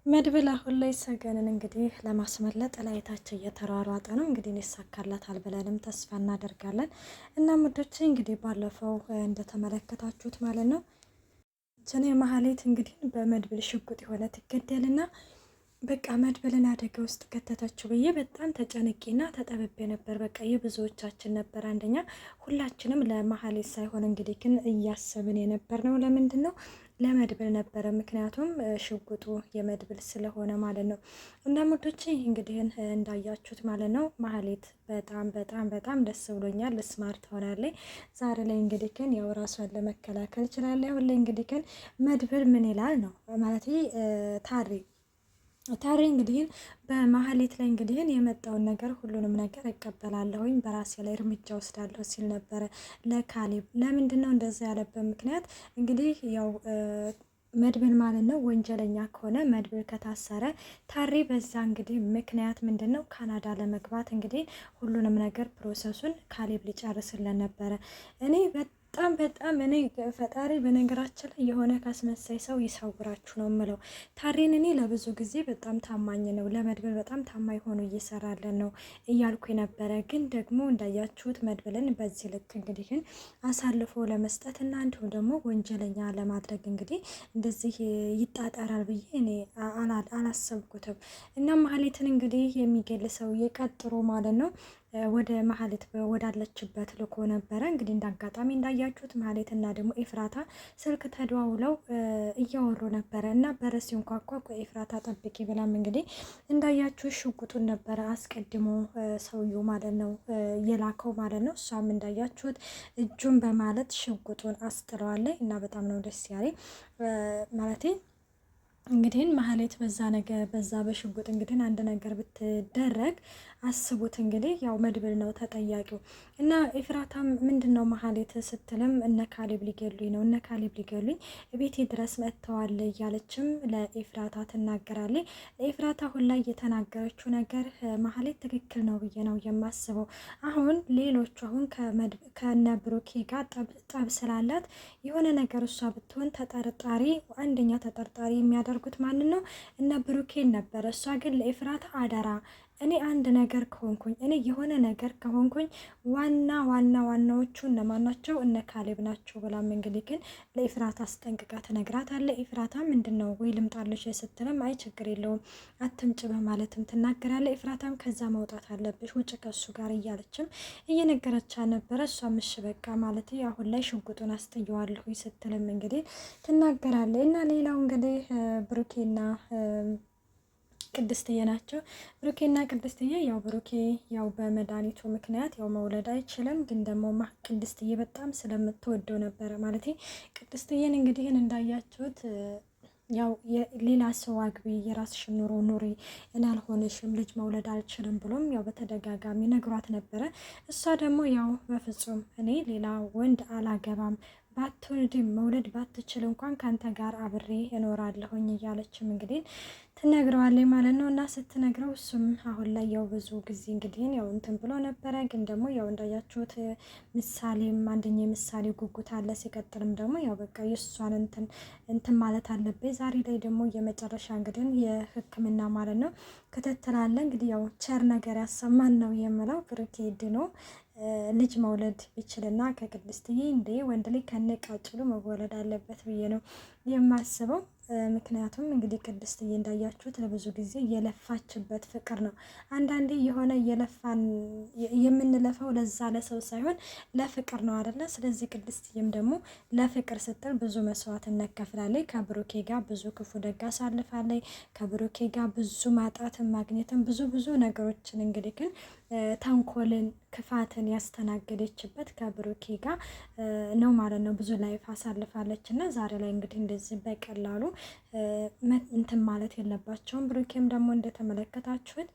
መድብል አሁን ላይ ሰገንን እንግዲህ ለማስመለጥ ላይታቸው እየተሯሯጠ ነው። እንግዲህ ይሳካላታል ብለንም ተስፋ እናደርጋለን። እና ሙዶቼ እንግዲህ ባለፈው እንደተመለከታችሁት ማለት ነው እኔ መሀሌት እንግዲህ በመድብል ሽጉጥ የሆነ ትገደልና በቃ መድብልን አደጋ ውስጥ ከተተችው ብዬ በጣም ተጨንቄና ተጠብቤ ነበር። በቃ የብዙዎቻችን ነበር። አንደኛ ሁላችንም ለመሀሌት ሳይሆን እንግዲህ ግን እያሰብን የነበር ነው ለምንድን ነው ለመድብል ነበረ። ምክንያቱም ሽጉጡ የመድብል ስለሆነ ማለት ነው። እና ሙዶቼ እንግዲህ እንዳያችሁት ማለት ነው መሀሌት በጣም በጣም በጣም ደስ ብሎኛል። ስማርት ሆናለች ዛሬ ላይ እንግዲህ ግን ያው ራሷን ለመከላከል ይችላል። አሁን ላይ እንግዲህ ግን መድብል ምን ይላል ነው ማለት ታሪ እንግዲህ በመሀሌት ላይ እንግዲህ የመጣውን ነገር ሁሉንም ነገር እቀበላለሁኝ በራሴ ላይ እርምጃ ወስዳለሁ ሲል ነበረ ለካሌብ። ለምንድን ነው እንደዛ ያለበት ምክንያት እንግዲህ ያው መድብል ማለት ነው ወንጀለኛ ከሆነ መድብል ከታሰረ ታሪ በዛ እንግዲህ ምክንያት ምንድን ነው ካናዳ ለመግባት እንግዲህ ሁሉንም ነገር ፕሮሰሱን ካሌብ ሊጨርስልን ነበረ። እኔ በጣም እኔ ፈጣሪ በነገራችን ላይ የሆነ ካስመሳይ ሰው ይሰውራችሁ ነው የምለው። ታሪን እኔ ለብዙ ጊዜ በጣም ታማኝ ነው ለመድብል በጣም ታማኝ ሆኖ እየሰራለን ነው እያልኩ ነበረ። ግን ደግሞ እንዳያችሁት መድብልን በዚህ ልክ እንግዲህ አሳልፎ ለመስጠት እና እንዲሁም ደግሞ ወንጀለኛ ለማድረግ እንግዲህ እንደዚህ ይጣጣራል ብዬ እኔ አላሰብኩትም። እና መሀሌትን እንግዲህ የሚገል ሰውዬ ቀጥሮ ማለት ነው ወደ መሀሌት ወዳለችበት ልኮ ነበረ። እንግዲህ እንዳጋጣሚ እንዳያችሁት መሀሌት እና ደግሞ ኤፍራታ ስልክ ተደዋውለው እያወሩ ነበረ እና በረስ እንኳኳ ኤፍራታ ጠብቂ ብላም እንግዲህ እንዳያችሁ ሽጉጡን ነበረ አስቀድሞ ሰውየው ማለት ነው የላከው ማለት ነው። እሷም እንዳያችሁት እጁን በማለት ሽጉጡን አስጥለዋለች እና በጣም ነው ደስ ያለኝ ማለት እንግዲህ መሀሌት በዛ ነገር በዛ በሽጉጥ እንግዲህ አንድ ነገር ብትደረግ አስቡት እንግዲህ ያው መድብል ነው ተጠያቂው። እና ኤፍራታም ምንድነው መሀሌት ስትልም እነ ካሌብ ሊገሉኝ ነው እነ ካሌብ ሊገሉኝ ቤቴ ድረስ መጥተዋል እያለችም ለኤፍራታ ትናገራለች። ኤፍራታ አሁን ላይ የተናገረችው ነገር መሀሌት ትክክል ነው ብዬ ነው የማስበው። አሁን ሌሎቹ አሁን ከነ ብሩኬ ጋር ጠብ ስላላት የሆነ ነገር እሷ ብትሆን ተጠርጣሪ አንደኛ ተጠርጣሪ የሚያደርጉት ማንን ነው እነ ብሩኬን ነበረ። እሷ ግን ለኤፍራታ አደራ እኔ አንድ ነገር ከሆንኩኝ እኔ የሆነ ነገር ከሆንኩኝ ዋናዎቹ እነማን ናቸው እነ ካሌብ ናቸው ብላም እንግዲህ ግን ለኤፍራታ አስጠንቅቃ ትነግራታለች። ኤፍራታ ምንድን ነው ወይ ልምጣለች ስትልም አይ ችግር የለውም አትምጭ በማለትም ትናገራለች። ኤፍራታም ከዛ መውጣት አለብሽ ውጭ ከሱ ጋር እያለችም እየነገረቻ ነበረ። እሷም እሺ በቃ ማለት አሁን ላይ ሽጉጡን አስጥየዋለሁ ስትልም እንግዲህ ትናገራለች። እና ሌላው እንግዲህ ብሩኬና ቅድስትዬ ናቸው። ብሩኬና ቅድስትዬ ያው ብሩኬ ያው በመድኃኒቱ ምክንያት ያው መውለድ አይችልም። ግን ደግሞ ቅድስትዬ በጣም ስለምትወደው ነበረ ማለት ቅድስትዬን እንግዲህ እንዳያችሁት ያው ሌላ ሰው አግቢ የራስሽን ኑሮ ኑሪ እናልሆነሽም ልጅ መውለድ አልችልም ብሎም ያው በተደጋጋሚ ነግሯት ነበረ። እሷ ደግሞ ያው በፍጹም እኔ ሌላ ወንድ አላገባም ባትወልድም መውለድ ባትችል እንኳን ካንተ ጋር አብሬ እኖራለሁኝ እያለችም እንግዲህ ትነግረዋለች ማለት ነው። እና ስትነግረው እሱም አሁን ላይ ያው ብዙ ጊዜ እንግዲህ ያው እንትን ብሎ ነበረ። ግን ደግሞ ያው እንዳያችሁት ምሳሌም አንደኛ ምሳሌ ጉጉት አለ። ሲቀጥልም ደግሞ ያው በቃ የእሷን እንትን ማለት አለብኝ። ዛሬ ላይ ደግሞ የመጨረሻ እንግዲህ የሕክምና ማለት ነው ክትትል አለ። እንግዲህ ያው ቸር ነገር ያሰማን ነው የምለው። ብሩኬ ድኖ ልጅ መውለድ ይችልና ከቅድስትዬ እንዴ ወንድ ልጅ ከነቃጭሉ መወለድ አለበት ብዬ ነው የማስበው። ምክንያቱም እንግዲህ ቅድስትዬ እንዳያችሁት ለብዙ ጊዜ የለፋችበት ፍቅር ነው። አንዳንዴ የሆነ የለፋን የምንለፈው ለዛ ለሰው ሳይሆን ለፍቅር ነው አይደለ? ስለዚህ ቅድስትዬም ደግሞ ለፍቅር ስትል ብዙ መስዋዕትነት ከፍላለች። ከብሩኬ ጋር ብዙ ክፉ ደግ አሳልፋለች። ከብሩኬ ጋር ብዙ ማጣትን ማግኘትን ብዙ ነገሮችን እንግዲህ ግን ተንኮልን ክፋትን ያስተናገደችበት ከብሩኬ ጋር ነው ማለት ነው። ብዙ ላይፍ አሳልፋለች እና ዛሬ ላይ እንግዲህ እንደዚህ በቀላሉ እንትን ማለት የለባቸውም። ብሩኬም ደግሞ እንደተመለከታችሁት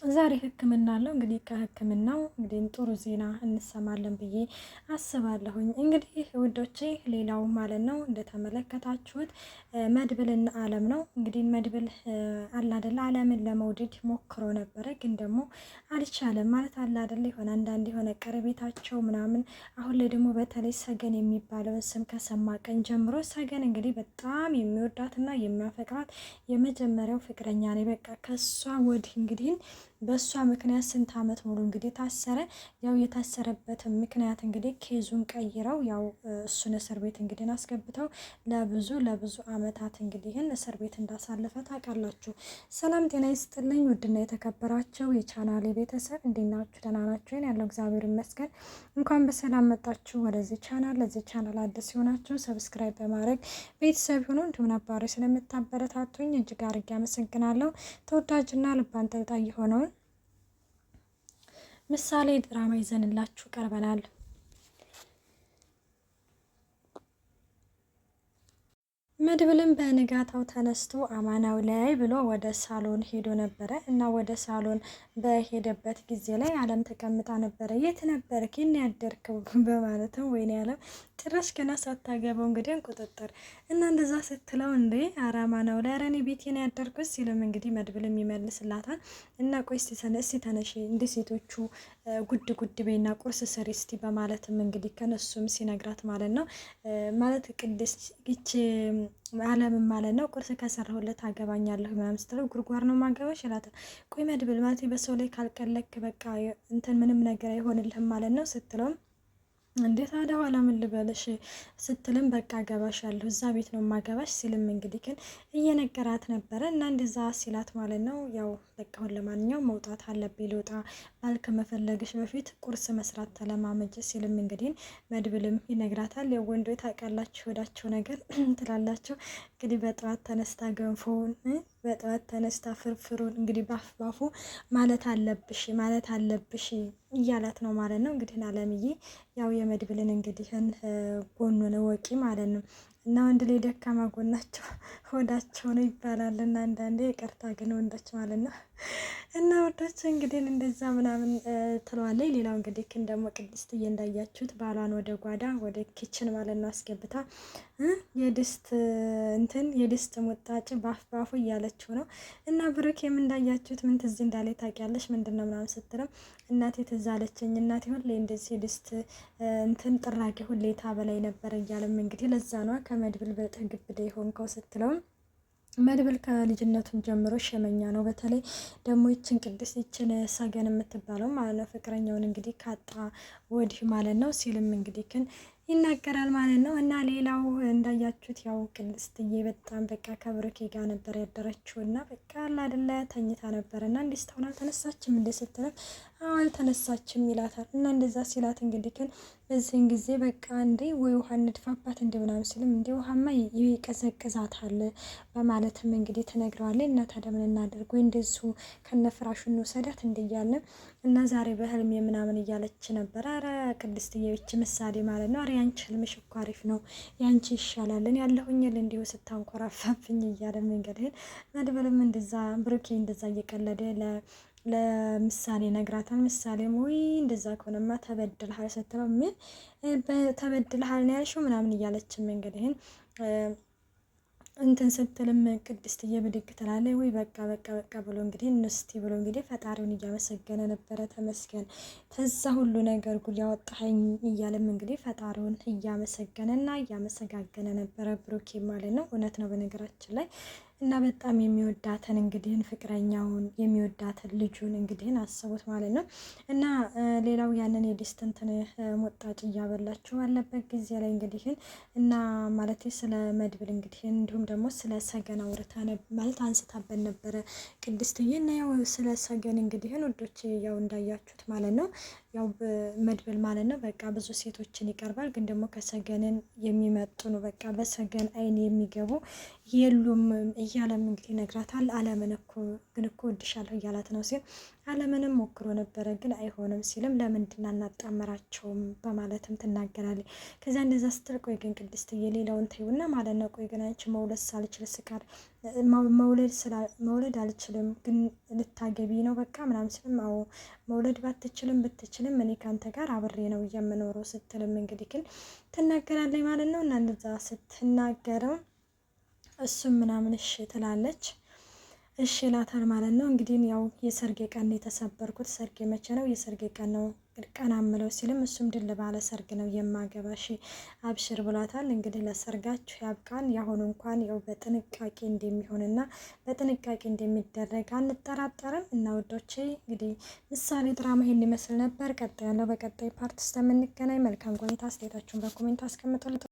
ዛሬ ሕክምና አለው እንግዲህ ከሕክምናው እንግዲህ ጥሩ ዜና እንሰማለን ብዬ አስባለሁኝ። እንግዲህ ውዶቼ ሌላው ማለት ነው እንደተመለከታችሁት መድብልና አለም ነው እንግዲህ መድብል አላደለ አለምን ለመውደድ ሞክሮ ነበረ፣ ግን ደግሞ አልቻለም ማለት አላደለ የሆነ አንዳንድ የሆነ ቀረቤታቸው ምናምን። አሁን ላይ ደግሞ በተለይ ሰገን የሚባለውን ስም ከሰማ ቀን ጀምሮ ሰገን እንግዲህ በጣም የሚወዳትና የሚያፈቅራት የመጀመሪያው ፍቅረኛ ነው። በቃ ከሷ ወዲህ እንግዲህ በእሷ ምክንያት ስንት ዓመት ሙሉ እንግዲህ ታሰረ። ያው የታሰረበት ምክንያት እንግዲህ ኬዙን ቀይረው ያው እሱን እስር ቤት እንግዲህ አስገብተው ለብዙ ዓመታት እንግዲህን እስር ቤት እንዳሳለፈ ታውቃላችሁ። ሰላም ጤና ይስጥልኝ ውድና የተከበራችሁ የቻናሌ ቤተሰብ እንዴት ናችሁ? ደህና ናችሁ? ያለው እግዚአብሔር ይመስገን። እንኳን በሰላም መጣችሁ ወደዚህ ቻናል። ለዚህ ቻናል አዲስ ሲሆናችሁ ሰብስክራይብ በማድረግ ቤተሰብ ሆኖ እንዲሁም ነባሪ ስለምታበረታቱኝ እጅግ አድርጌ አመሰግናለሁ። ተወዳጅና ልብ አንጠልጣይ የሆነውን ምሳሌ ድራማ ይዘንላችሁ ቀርበናል። መድብልም በንጋታው ተነስቶ አማናዊ ላይ ብሎ ወደ ሳሎን ሄዶ ነበረ እና ወደ ሳሎን በሄደበት ጊዜ ላይ አለም ተቀምጣ ነበረ። የት ነበርክ? የት ያደርከው? በማለትም ወይኔ አለም ጭራሽ ገና ሳታገባው እንግዲህ ቁጥጥር እና እንደዛ ስትለው እንዴ ኧረ አማናዊ ላይ ኧረ እኔ ቤቴን ያደርኩት ሲልም እንግዲህ መድብልም ይመልስላታል እና ቆይ እስቲ ተነሺ እንደ ሴቶቹ ጉድ በይና ቁርስ ስሪ እስቲ በማለትም እንግዲህ ከነሱም ሲነግራት ማለት ነው ማለት ቅድስት ይቺ አለምን ማለት ነው ቁርስ ከሰራሁለት አገባኛለሁ ምናምን ስትለው ጉርጓር ነው ማገባሽ ይላታል። ቆይ መድብል ማለት በሰው ላይ ካልቀለክ በቃ እንትን ምንም ነገር አይሆንልህም ማለት ነው ስትለውም እንዴት አደ ኋላ ምን ልበልሽ ስትልም በቃ አገባሻለሁ እዛ ቤት ነው ማገባሽ ሲልም እንግዲህ ግን እየነገራት ነበረ እና እንደዛ ሲላት ማለት ነው ያው በቃ አሁን ለማንኛውም መውጣት አለብኝ ልውጣ ባል ከመፈለግሽ በፊት ቁርስ መስራት ተለማመጅ ሲልም እንግዲህ መድብልም ይነግራታል። ያው ወንዶች ታውቃላችሁ ወዳቸው ነገር ትላላችሁ እንግዲህ በጠዋት ተነስታ ገንፎውን በጠዋት ተነስታ ፍርፍሩን እንግዲህ ባፉ ማለት አለብሽ እያላት ነው ማለት ነው። እንግዲህ አለምዬ ያው የመድብልን እንግዲህን ጎኑን ወቂ ማለት ነው እና ወንድ ላይ ደካማ ጎናቸው ሆዳቸው ነው ይባላል እና አንዳንዴ ይቅርታ ግን ወንዶች ማለት ነው እና ወዶች እንግዲህ እንደዛ ምናምን ትለዋለች። ሌላው እንግዲህ ግን ደግሞ ቅድስትዬ እንዳያችሁት ባሏን ወደ ጓዳ ወደ ኪችን ማለት ነው አስገብታ የድስት ሙጣጭ ባፉ እያለችው ነው እና ብሩኬም እንዳያችሁት ምን ትዝ እንዳለ ታውቂያለሽ ምንድን ነው ምናምን ስትለው እናቴ ትዝ አለችኝ እናቴ ሁሌ እንደዚህ የድስት ጥራጊ ሁሌ ታበላይ ነበር እያለም እንግዲህ ለዛ ነው ከመድብል በጥግብደ የሆንከው ስትለውም መድብል ከልጅነቱን ጀምሮ ሸመኛ ነው። በተለይ ደግሞ ይችን ቅድስት ይችን ሰገን የምትባለው ማለት ነው ፍቅረኛውን እንግዲህ ካጣ ወዲህ ማለት ነው ሲልም እንግዲህ ግን ይናገራል ማለት ነው። እና ሌላው እንዳያችሁት ያው ቅድስትዬ በጣም በቃ ከብሩኬ ጋር ነበር ያደረችው እና በቃ አይደለ ተኝታ ነበር እና እንዲህ ስትሆን አልተነሳችም እንደ ስትለው አልተነሳችም ይላታል እና እንደዛ ሲላት እንግዲህ ግን በዚህን ጊዜ በቃ እንዴ ወይ ውሃ እንድፋባት እንደ ምናምን ሲልም እንደ ውሃማ ይቀዘቅዛታል በማለትም እንግዲህ ትነግረዋለች። እና ታዲያ ምን እናደርግ ወይ እንደሱ ከነፍራሹ እንውሰዳት እንደያለ እና ዛሬ በህልም የምናምን እያለች ነበር። አረ ቅድስትዬ ብቻ ምሳሌ ማለት ነው። አረ ያንቺ ህልምሽ እኮ አሪፍ ነው ያንቺ ይሻላልን ያለሁኝል እንዲሁ ስታንኮራፋብኝ እያለ እንግዲህ መድብልም እንደዛ ብሩኬ እንደዛ እየቀለደ ለምሳሌ ነግራታል። ምሳሌም ወይ እንደዛ ከሆነማ ተበድልሃል ስትለው ምን ተበድልሃል ነው ያልሽው ምናምን እያለችም እንግዲህ እንትን ስትልም ቅድስትዬ ብድግ ትላለች። ወይ በቃ ብሎ እንግዲህ እንስቲ ብሎ እንግዲህ ፈጣሪውን እያመሰገነ ነበረ። ተመስገን ከዛ ሁሉ ነገር ጉድ ያወጣኸኝ እያለም እንግዲህ ፈጣሪውን እያመሰገነና እያመሰጋገነ ነበረ ብሩኬ ማለት ነው። እውነት ነው በነገራችን ላይ እና በጣም የሚወዳትን እንግዲህን ፍቅረኛውን የሚወዳትን ልጁን እንግዲህን አስቡት ማለት ነው። እና ሌላው ያንን የድስት እንትን ሞጣጭ እያበላችሁ ባለበት ጊዜ ላይ እንግዲህን እና ማለት ስለ መድብል እንግዲህን እንዲሁም ደግሞ ስለ ሰገን አውርታ ማለት አንስታበት ነበረ ቅድስትዬ እና ያው ስለ ሰገን እንግዲህን ወዶች ያው እንዳያችሁት ማለት ነው ያው መድብል ማለት ነው በቃ ብዙ ሴቶችን ይቀርባል፣ ግን ደግሞ ከሰገንን የሚመጥኑ በቃ በሰገን አይን የሚገቡ የሉም እያለም እንግዲህ ይነግራታል። አለምን እኮ እወድሻለሁ እያላት ነው ሲል አለምንም ሞክሮ ነበረ ግን አይሆንም ሲልም ለምንድን አናጣምራቸውም በማለትም ትናገራለች። ከዚያ እንደዛ ስትል ቆይ ግን ቅድስትዬ ሌላውን ተይውና ማለት ነው ቆይ ግን አንቺ መውለድ ሳልችል ስቀር መውለድ አልችልም ግን ልታገቢ ነው በቃ ምናምን ስልም አዎ መውለድ ባትችልም ብትችልም እኔ ካንተ ጋር አብሬ ነው የምኖረው ስትልም እንግዲህ ግን ትናገራለች ማለት ነው። እና እንደዛ ስትናገረው እሱም ምናምን እሺ ትላለች። እሺ ይላታል ማለት ነው። እንግዲህ ያው የሰርጌ ቀን የተሰበርኩት ሰርጌ መቼ ነው? የሰርጌ ቀን ነው ቀን አምለው ሲልም እሱም ድል ባለ ሰርግ ነው የማገባሽ አብሽር ብሏታል። እንግዲህ ለሰርጋችሁ ያብቃን። ያሁኑ እንኳን ያው በጥንቃቄ እንደሚሆንና በጥንቃቄ እንደሚደረግ አንጠራጠርም። እና ውዶቼ እንግዲህ ምሳሌ ድራማ ይሄን ይመስል ነበር። ቀጣይ ያለው በቀጣይ ፓርት እስከምንገናኝ መልካም ቆይታ። አስተያየታችሁን በኮሜንት አስቀምጡልኝ።